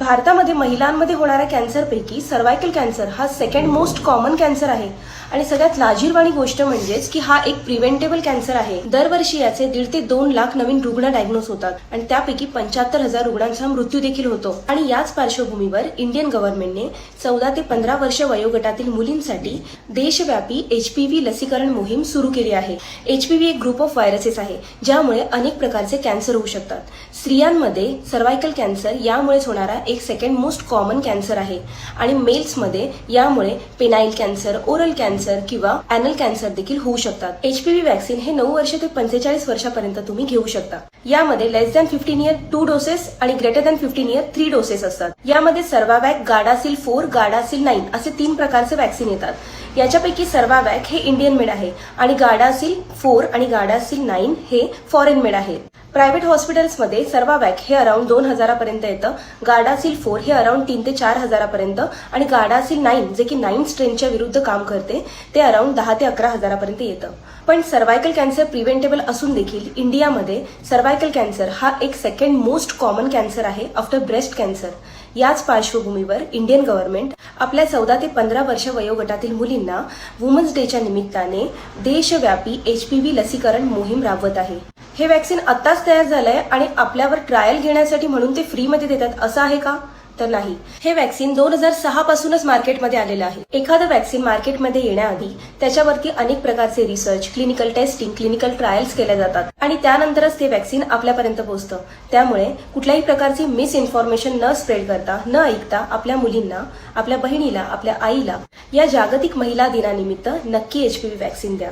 भारतामध्ये महिलांमध्ये होणाऱ्या कॅन्सरपैकी सर्वायकल कॅन्सर हा सेकंड मोस्ट कॉमन कॅन्सर आहे आणि सगळ्यात लाजिरवाणी गोष्ट म्हणजेच की हा एक प्रिव्हेंटेबल कॅन्सर आहे। दरवर्षी याचे 1.5 ते 2 लाख नवीन रुग्ण डायग्नोज होतात आणि त्यापैकी 75,000 रुग्णांचा मृत्यू देखील होतो। आणि याच पार्श्वभूमीवर इंडियन गव्हर्नमेंटने 14 ते 15 वर्ष वयोगटातील मुलींसाठी देशव्यापी एचपीव्ही लसीकरण मोहीम सुरू केली आहे। एचपीव्ही एक ग्रुप ऑफ व्हायरसेस आहे ज्यामुळे अनेक प्रकारचे कॅन्सर होऊ शकतात। स्त्रियांमध्ये सर्वायकल कॅन्सर यामुळेच होणारा एक सेकंड मोस्ट कॉमन कॅन्सर आहे आणि मेल्समध्ये यामुळे पेनाइल कॅन्सर, ओरल कॅन्सर किंवा अॅनल कॅन्सर देखील होऊ शकतात। एचपीव्ही वॅक्सिन हे 9 वर्ष ते 45 वर्षापर्यंत तुम्ही घेऊ शकता। यामध्ये लेस दॅन 15 इयर 2 डोसेस आणि ग्रेटर दॅन 15 इयर 3 डोसेस असतात। यामध्ये सर्वावॅक, गार्डासिल 4, गार्डासिल 9 असे 3 प्रकारचे वॅक्सिन येतात। याच्यापैकी सर्वावॅक हे इंडियन मेड आहे आणि गार्डासिल 4 आणि गार्डासिल 9 हे फॉरेन मेड आहे। प्रायव्हेट हॉस्पिटल्समध्ये सर्वावॅक हे अराउंड 2,000 पर्यंत येतं, गार्डासिल 4 हे अराउंड 3 ते 4,000 पर्यंत आणि गार्डासिल 9 जे की 9 स्ट्रेनच्या विरुद्ध काम करते ते अराउंड 10 ते 11,000 पर्यंत येतं। पण सर्वायकल कॅन्सर प्रिव्हेंटेबल असून देखील इंडियामध्ये सर्वायकल कॅन्सर हा एक सेकंड मोस्ट कॉमन कॅन्सर आहे आफ्टर ब्रेस्ट कॅन्सर। याच पार्श्वभूमीवर इंडियन गव्हर्नमेंट आपल्या 14 ते 15 वर्ष वयोगटातील मुलींना वुमन्स डेच्या निमित्ताने देशव्यापी एचपीव्ही लसीकरण मोहीम राबवत आहे। हे वॅक्सिन आत्ताच तयार झालंय आणि आपल्यावर ट्रायल घेण्यासाठी म्हणून ते फ्रीमध्ये देतात असं आहे का? तर नाही। हे वॅक्सिन 2006 पासूनच मार्केटमध्ये आलेलं आहे। एखादं वॅक्सिन मार्केटमध्ये येण्याआधी त्याच्यावरती अनेक प्रकारचे research, clinical testing, clinical trials केले जातात आणि त्यानंतरच ते वॅक्सिन आपल्यापर्यंत पोहोचतं। त्यामुळे कुठल्याही प्रकारची मिस इन्फॉर्मेशन न स्प्रेड करता, न ऐकता आपल्या मुलींना, आपल्या बहिणीला, आपल्या आईला या जागतिक महिला दिनानिमित्त नक्की एचपीव्ही वॅक्सिन द्या।